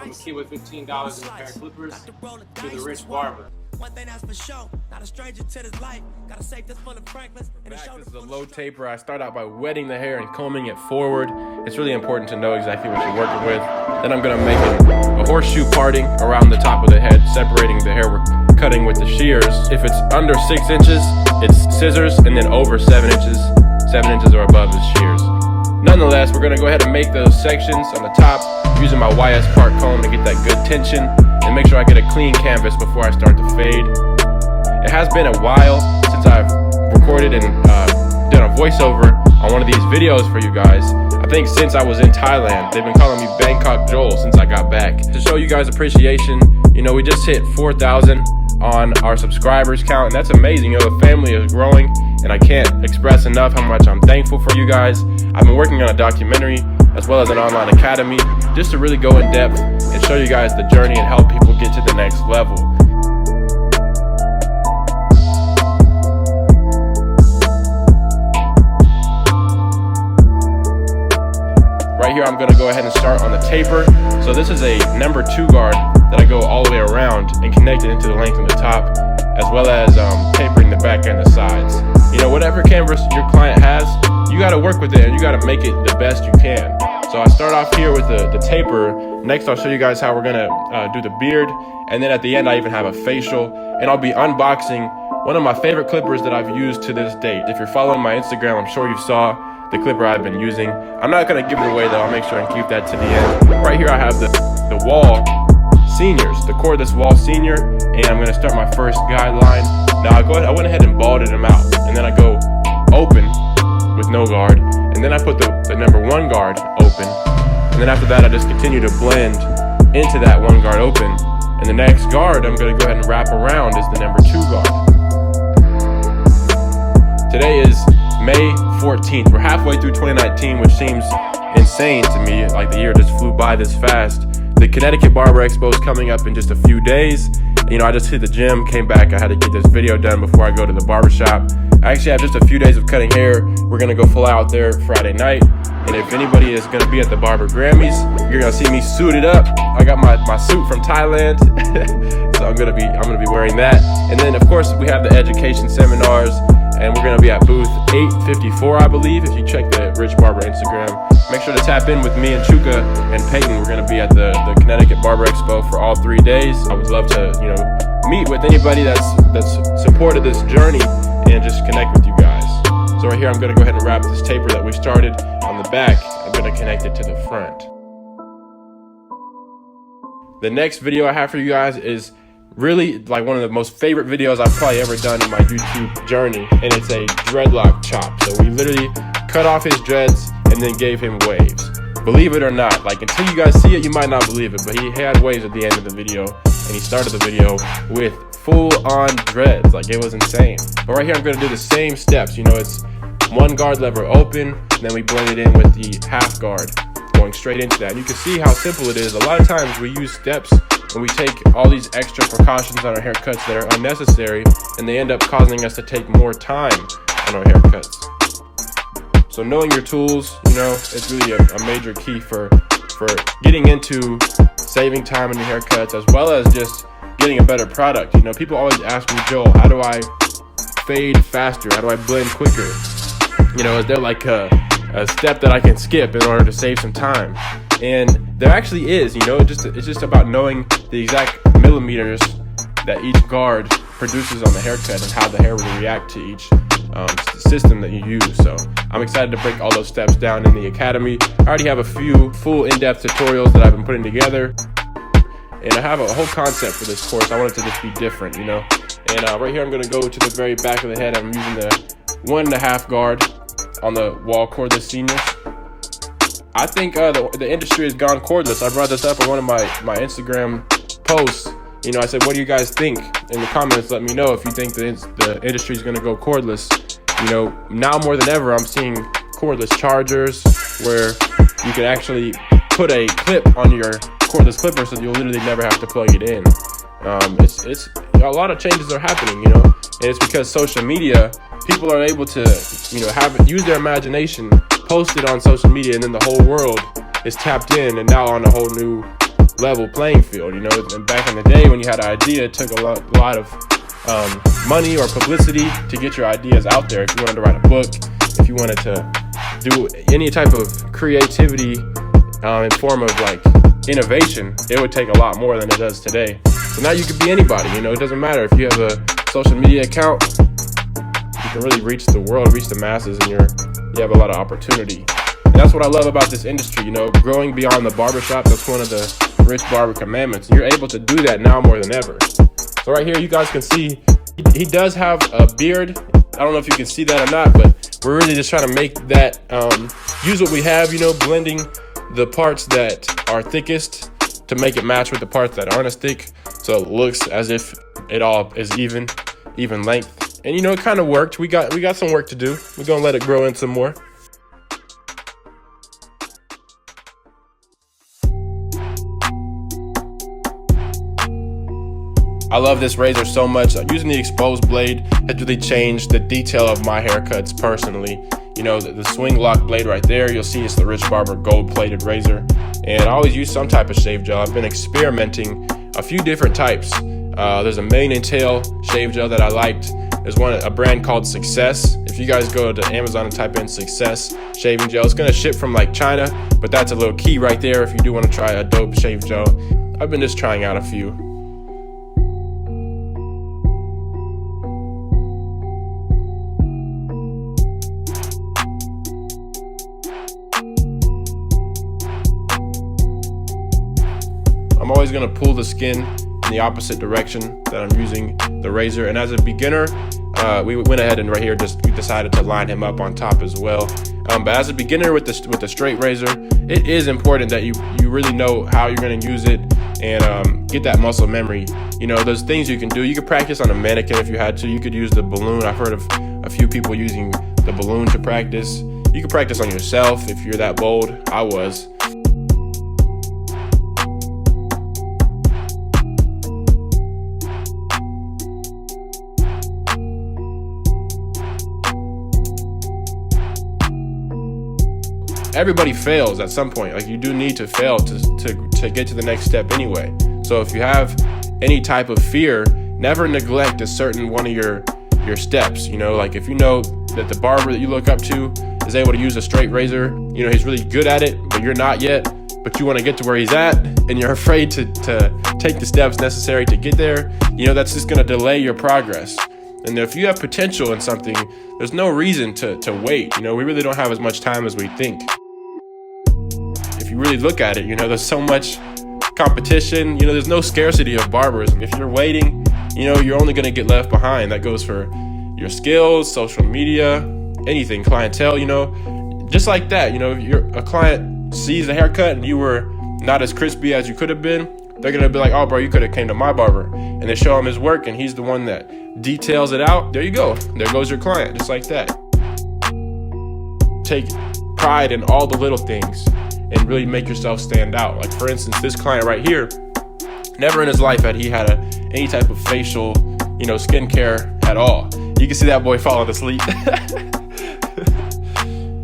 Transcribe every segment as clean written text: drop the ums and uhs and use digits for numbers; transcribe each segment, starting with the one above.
From a kid with $15 in a pair of clippers to the rich barber. One thing that's for sure, not a stranger to this life. Gotta save this full of Franklins. This is a low taper. I start out by wetting the hair and combing it forward. It's really important to know exactly what you're working with. Then I'm gonna make a horseshoe parting around the top of the head, separating the hair we're cutting with the shears. If it's under 6 inches, it's scissors, and then over 7 inches or above is shears. Nonetheless, we're gonna go ahead and make those sections on the top using my YS part comb to get that good tension and make sure I get a clean canvas before I start to fade. It has been a while since I've recorded and done a voiceover on one of these videos for you guys. I think since I was in Thailand. They've been calling me Bangkok Joel since I got back. To show you guys appreciation, you know, we just hit 4,000 on our subscribers count, and that's amazing. You know, the family is growing, and I can't express enough how much I'm thankful for you guys. I've been working on a documentary as well as an online academy just to really go in depth and show you guys the journey and help people get to the next level. Right here, I'm gonna go ahead and start on the taper. So this is a number 2 guard that I go all the way around and connect it into the length of the top, as well as tapering the back and the sides. You know, whatever canvas your client has, you gotta work with it and you gotta make it the best you can. So I start off here with the taper. Next, I'll show you guys how we're gonna do the beard. And then at the end, I even have a facial. And I'll be unboxing one of my favorite clippers that I've used to this date. If you're following my Instagram, I'm sure you saw the clipper I've been using. I'm not gonna give it away though, I'll make sure and keep that to the end. Right here I have the Wall Seniors, the cordless Wall Senior, and I'm gonna start my first guideline. Now I went ahead and balded them out, and then I go open with no guard, and then I put the number 1 guard open, and then after that I just continue to blend into that 1 guard open, and the next guard I'm gonna go ahead and wrap around is the number 2 guard. Today is May 14th. We're halfway through 2019, which seems insane to me, like the year just flew by this fast. The Connecticut Barber Expo is coming up in just a few days. You know, I just hit the gym, came back, I had to get this video done before I go to the barbershop. I actually have just a few days of cutting hair. We're gonna go fly out there Friday night. And if anybody is gonna be at the Barber Grammys, you're gonna see me suited up. I got my suit from Thailand, so I'm gonna be wearing that. And then of course we have the education seminars, and we're gonna be at booth 854, I believe. If you check the Rich Barber Instagram, make sure to tap in with me and Chuka and Peyton. We're gonna be at the Connecticut Barber Expo for all 3 days. I would love to, you know, meet with anybody that's supported this journey and just connect with you guys. So right here, I'm gonna go ahead and wrap this taper that we started on the back. I'm gonna connect it to the front. The next video I have for you guys is really like one of the most favorite videos I've probably ever done in my YouTube journey, and it's a dreadlock chop. So we literally cut off his dreads and then gave him waves. Believe it or not, like until you guys see it, you might not believe it, but he had waves at the end of the video, and he started the video with full-on dreads. Like, it was insane. But right here, I'm gonna do the same steps. You know, it's 1 guard lever open, and then we blend it in with the half guard, going straight into that. And you can see how simple it is. A lot of times we use steps when we take all these extra precautions on our haircuts that are unnecessary, and they end up causing us to take more time on our haircuts. So knowing your tools, you know, it's really a major key for getting into saving time in your haircuts, as well as just getting a better product. You know, people always ask me, Joel, how do I fade faster? How do I blend quicker? You know, is there like a step that I can skip in order to save some time? And there actually is. You know, it's just about knowing the exact millimeters that each guard produces on the haircut and how the hair will react to each system that you use. So I'm excited to break all those steps down in the academy. I already have a few full in-depth tutorials that I've been putting together, and I have a whole concept for this course. I want it to just be different, you know. And right here I'm going to go to the very back of the head. I'm using the 1.5 guard on the Wall Cordless Seniors. I think the industry has gone cordless. I brought this up on one of my Instagram posts. You know, I said, what do you guys think? In the comments, let me know if you think the industry is going to go cordless. You know, now more than ever, I'm seeing cordless chargers where you can actually put a clip on your cordless clipper so you'll literally never have to plug it in. It's a lot of changes are happening, you know, and it's because social media, people are able to, you know, use their imagination, post it on social media, and then the whole world is tapped in and now on a whole new level playing field. You know, and back in the day when you had an idea, it took a lot of money or publicity to get your ideas out there. If you wanted to write a book, if you wanted to do any type of creativity in form of like innovation, it would take a lot more than it does today. So now you could be anybody. You know, it doesn't matter if you have a social media account. You can really reach the world, reach the masses, and you have a lot of opportunity. And that's what I love about this industry, you know, growing beyond the barbershop. That's one of the rich barber commandments. And you're able to do that now more than ever. So right here, you guys can see he does have a beard. I don't know if you can see that or not, but we're really just trying to make that, use what we have, you know, blending the parts that are thickest to make it match with the parts that aren't as thick. So it looks as if it all is even length. And you know, it kind of worked. We got some work to do. We're gonna let it grow in some more. I love this razor so much. Using the exposed blade has really changed the detail of my haircuts personally. You know, the swing lock blade right there, you'll see it's the Rich Barber gold plated razor. And I always use some type of shave gel. I've been experimenting a few different types. There's a mane and tail shave gel that I liked. There's a brand called Success. If you guys go to Amazon and type in Success shaving gel, it's gonna ship from like China, but that's a little key right there if you do want to try a dope shave gel. I've been just trying out a few. I'm always going to pull the skin in the opposite direction that I'm using the razor. And as a beginner, we went ahead and right here we decided to line him up on top as well. But as a beginner with the straight razor, it is important that you really know how you're going to use it and get that muscle memory. You know, there's things you can do. You could practice on a mannequin if you had to. You could use the balloon. I've heard of a few people using the balloon to practice. You could practice on yourself if you're that bold. I was. Everybody fails at some point. Like, you do need to fail to get to the next step anyway. So if you have any type of fear, never neglect a certain one of your steps. You know, like if you know that the barber that you look up to is able to use a straight razor, you know, he's really good at it, but you're not yet, but you want to get to where he's at and you're afraid to take the steps necessary to get there, you know, that's just going to delay your progress. And if you have potential in something, there's no reason to wait. You know, we really don't have as much time as we think. If you really look at it, you know, there's so much competition. You know, there's no scarcity of barbers. If you're waiting, you know, you're only going to get left behind. That goes for your skills, social media, anything, clientele, you know, just like that. You know, if a client sees a haircut and you were not as crispy as you could have been, they're going to be like, oh, bro, you could have came to my barber. And they show him his work and he's the one that details it out. There you go. There goes your client, just like that. Take pride in all the little things and really make yourself stand out. Like, for instance, this client right here, never in his life had he had any type of facial, you know, skincare at all. You can see that boy falling asleep.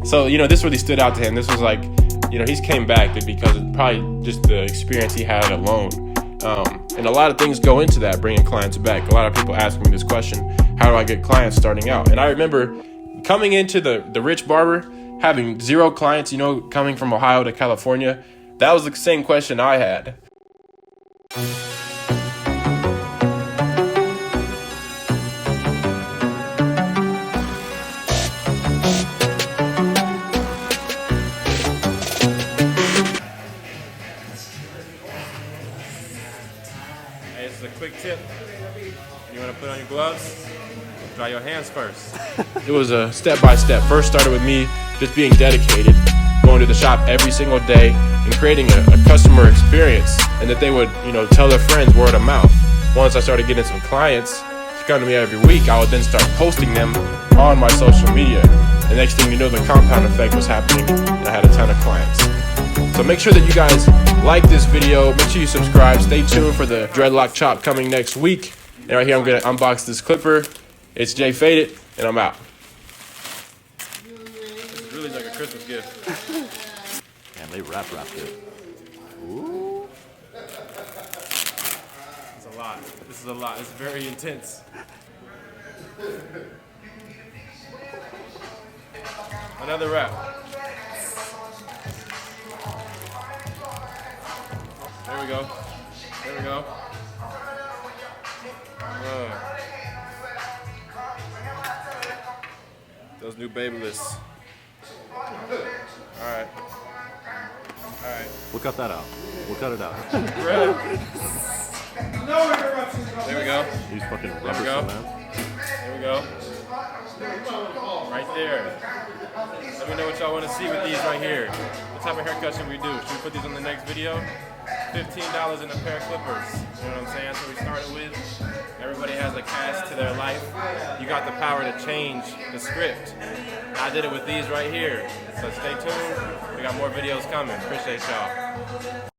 So, you know, this really stood out to him. This was like, you know, he's came back because of probably just the experience he had alone. And a lot of things go into that, bringing clients back. A lot of people ask me this question: how do I get clients starting out? And I remember coming into the Rich Barber, having 0 clients, you know, coming from Ohio to California. That was the same question I had. Hey, this is a quick tip. You want to put on your gloves? Dry your hands first. It was a step-by-step. First started with me just being dedicated, going to the shop every single day and creating a customer experience, and that they would, you know, tell their friends word of mouth. Once I started getting some clients to come to me every week, I would then start posting them on my social media. The next thing you know, the compound effect was happening, and I had a ton of clients. So make sure that you guys like this video. Make sure you subscribe. Stay tuned for the dreadlock chop coming next week. And right here, I'm going to unbox this clipper. It's Jfadeit, and I'm out. It's really like a Christmas gift. Man, they wrapped it. Ooh. lot. This is a lot. It's very intense. Another rep. There we go. There we go. Those new babyless. Alright. Alright. We'll cut that out. We'll cut it out. There we go. He's fucking There we rubber go. man. There we go. Right there. Let me know what y'all want to see with these right here. What type of haircut should we do? Should we put these on the next video? $15 in a pair of clippers. You know what I'm saying? That's what we started with. Everybody has a cast to their life. You got the power to change the script. I did it with these right here. So stay tuned. We got more videos coming. Appreciate y'all.